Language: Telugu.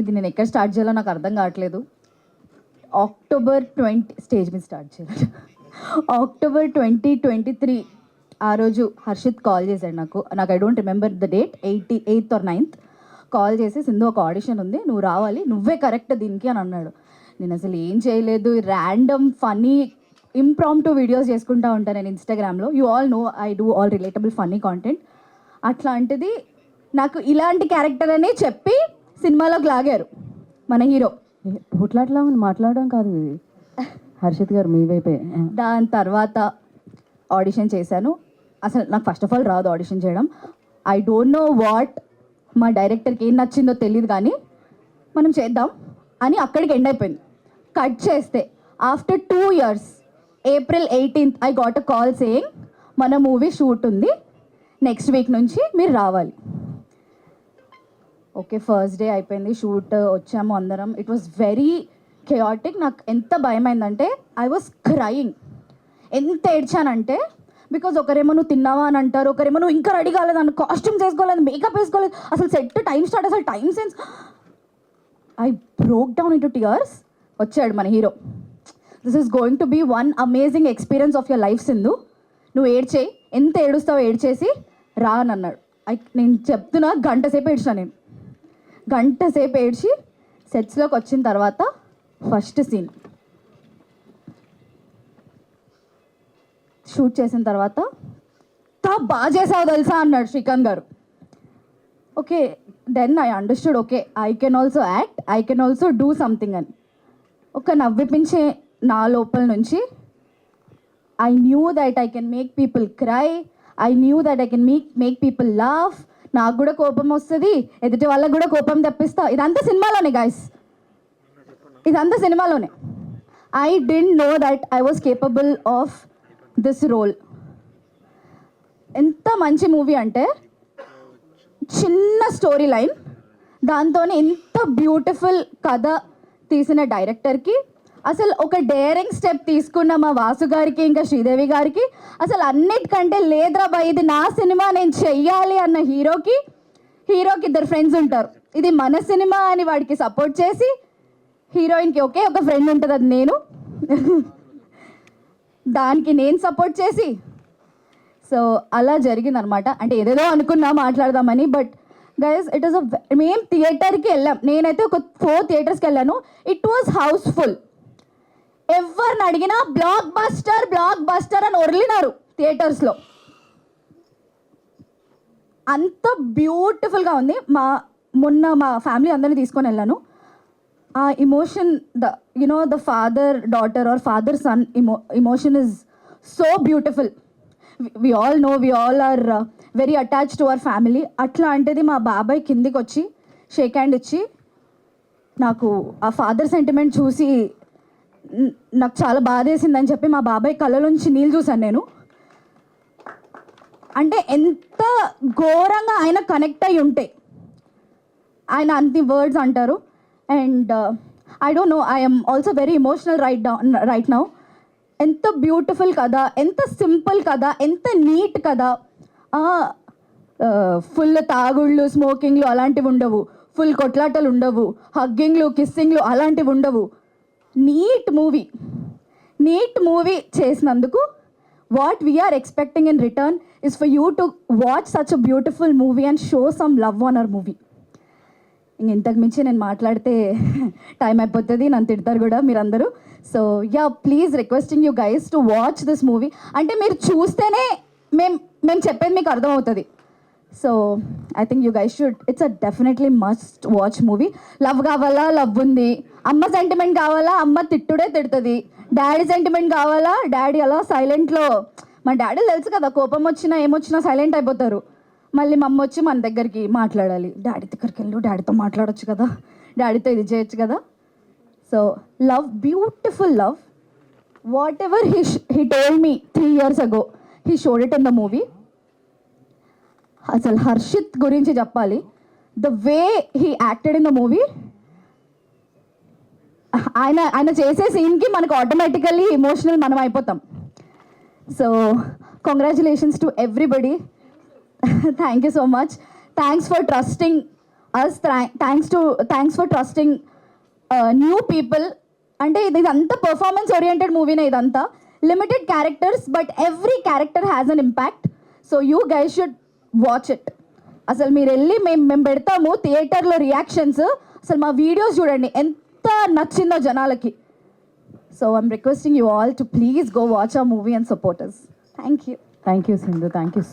ఇది నేను ఎక్కడ స్టార్ట్ చేయాలో నాకు అర్థం కావట్లేదు. అక్టోబర్ 20 స్టేజ్ మీద స్టార్ట్ చేయాలి. అక్టోబర్ 2023 ఆ రోజు హర్షిత్ కాల్ చేశాడు నాకు I don't remember the date, 8th or 9th call చేసి, సింధు ఒక ఆడిషన్ ఉంది, నువ్వు రావాలి, నువ్వే కరెక్ట్ దీనికి అని అన్నాడు. నేను అసలు ఏం చేయలేదు, ర్యాండమ్ ఫన్నీ ఇంప్రాంప్టు వీడియోస్ చేసుకుంటూ ఉంటాను నేను ఇన్స్టాగ్రామ్లో. You all know I do all relatable funny content. అట్లాంటిది నాకు ఇలాంటి క్యారెక్టర్ అని చెప్పి సినిమాలోకి లాగారు మన హీరో. పోట్లాట్లా మాట్లాడడం కాదు ఇది, హర్షిత్ గారు మీ వైపే. దాని తర్వాత ఆడిషన్ చేశాను. అసలు నాకు ఫస్ట్ ఆఫ్ ఆల్ రాదు ఆడిషన్ చేయడం. ఐ డోంట్ నో వాట్, మా డైరెక్టర్కి ఏం నచ్చిందో తెలియదు, కానీ మనం చేద్దాం అని అక్కడికి ఎండ్ అయిపోయింది. కట్ చేస్తే after 2 years April 18th I got a call saying మన మూవీ షూట్ ఉంది, నెక్స్ట్ వీక్ నుంచి మీరు రావాలి. ఓకే, ఫస్ట్ డే అయిపోయింది, షూట్ వచ్చాము అందరం. It was very chaotic. నాకు ఎంత భయమైందంటే ఐ వాస్ క్రయింగ్. ఎంత ఏడ్చానంటే, బికాజ్ ఒకరేమో నువ్వు తిన్నావా అని అంటారు, ఒకరేమో నువ్వు ఇంకా రెడీ కాలేదు అన్న, కాస్ట్యూమ్స్ వేసుకోలేదు, మేకప్ వేసుకోలేదు, అసలు సెట్ టైం స్టార్ట్, అసలు time sense. I broke down into tears. వచ్చాడు మన hero. This is going to be one amazing experience of your life Sindhu, నువ్వు ఏడ్చేయి, ఎంత ఏడుస్తావో ఏడ్చేసి రా అని అన్నాడు. నేను చెప్తున్నా, గంట సేపు ఏడ్చాను నేను. గంట సేపు ఏడ్చి సెట్స్లోకి వచ్చిన తర్వాత ఫస్ట్ సీన్ షూట్ చేసిన తర్వాత, బాగా చేసావు తెలుసా అన్నాడు Srikanth garu. Okay, then I understood, okay I can also act, I can also do something అని. ఒక నవ్విపించే నా లోపల నుంచి I knew that I can make people cry, I knew that I can make people laugh. నాకు కూడా కోపం వస్తుంది, ఎదుటి వాళ్ళకు కూడా కోపం తెప్పిస్తా. ఇదంతా సినిమాలోనే గాయస్, ఇదంతా సినిమాలోనే. I didn't know that I was capable of this role. ఎంత మంచి మూవీ అంటే, చిన్న స్టోరీ లైన్, దాంతో ఇంత బ్యూటిఫుల్ కథ తీసిన డైరెక్టర్కి, అసలు ఒక డేరింగ్ స్టెప్ తీసుకున్న మా వాసు గారికి, ఇంకా శ్రీదేవి గారికి, అసలు అన్నిటికంటే లేదురా బాయ్ ఇది నా సినిమా నేను చెయ్యాలి అన్న హీరోకి 2 ఫ్రెండ్స్ ఉంటారు. ఇది మన సినిమా అని వాడికి సపోర్ట్ చేసి, హీరోయిన్కి ఒకే ఒక ఫ్రెండ్ ఉంటుంది, అది నేను. దానికి నేను సపోర్ట్ చేసి, సో అలా జరిగిందనమాట. అంటే ఏదేదో అనుకున్నా మాట్లాడదామని, బట్ గైస్ ఇట్ ఈస్ మేము థియేటర్కి వెళ్ళాం. నేనైతే ఒక 4 థియేటర్స్కి వెళ్ళాను. It was housefull. ఎవరిని అడిగినా బ్లాక్ బస్టర్ అని ఒరిలినారు థియేటర్స్లో. అంత బ్యూటిఫుల్గా ఉంది. మొన్న మా ఫ్యామిలీ అందరినీ తీసుకొని వెళ్ళాను. ఆ emotion, the father daughter or father son emotion is so beautiful. We all know, we all are very attached to our family. అట్లాంటిది మా బాబాయ్ కిందికి వచ్చి షేక్ హ్యాండ్ ఇచ్చి, నాకు ఆ ఫాదర్ సెంటిమెంట్ చూసి నాకు చాలా బాధేసిందని చెప్పి మా బాబాయ్ కళ్ళలోంచి నీళ్ళు చూశాను నేను. అంటే ఎంత ఘోరంగా ఆయన కనెక్ట్ అయి ఉంటే, ఆయన అన్ని వర్డ్స్ అంటారు. And I don't know, I'm also very emotional right now. ఎంత బ్యూటిఫుల్ కదా, ఎంత సింపుల్ కదా, ఎంత నీట్ కదా. ఫుల్ తాగుళ్ళు, స్మోకింగ్లు అలాంటివి ఉండవు, ఫుల్ కొట్లాటలు ఉండవు, హగ్గింగ్లు, కిస్సింగ్లు అలాంటివి ఉండవు. నీట్ మూవీ చేసినందుకు what we are expecting in return is for you to watch such a beautiful movie and show some love on our movie. ఇంతకు మించి నేను మాట్లాడితే టైం అయిపోతుంది, నన్ను తిడతారు కూడా మీరందరూ. So yeah, please requesting you guys to watch this movie. అంటే మీరు చూస్తేనే మేము చెప్పేది మీకు అర్థమవుతుంది. So I think you guys should, it's a definitely must watch movie. Love కావాలా, లవ్ ఉంది. అమ్మ సెంటిమెంట్ కావాలా, అమ్మ తిట్టుడే తిడుతుంది. డాడీ సెంటిమెంట్ కావాలా, డాడీ అలా సైలెంట్లో, మా డాడీ తెలుసు కదా, కోపం వచ్చినా ఏమొచ్చినా సైలెంట్ అయిపోతారు. మళ్ళీ మా అమ్మ వచ్చి మన దగ్గరికి మాట్లాడాలి, డాడీ దగ్గరికి వెళ్ళు, డాడీతో మాట్లాడొచ్చు కదా, డాడీతో ఇది చేయొచ్చు కదా. So love, beautiful love. What ever he told me 3 years ago, he showed it in the movie. అసలు హర్షిత్ గురించి చెప్పాలి, the way he acted in the movie. ఆయన చేసే సీన్కి మనకు ఆటోమేటికల్లీ ఎమోషనల్ మనం అయిపోతాం. So congratulations to everybody. Thank you so much. Thanks for trusting us thanks for trusting new people. అంటే ఇదంతా పర్ఫార్మెన్స్ ఓరియంటెడ్ మూవీనే, ఇదంతా limited characters but every character has an impact. So you guys should watch it. అసలు మీరు వెళ్ళి మేము పెడతాము థియేటర్లో రియాక్షన్స్, అసలు మా వీడియోస్ చూడండి ఎంత నచ్చిందో జనాలకి. So I'm requesting you all to please go watch ఆ movie and support us. Thank you. Thank you Sindhu, thank you.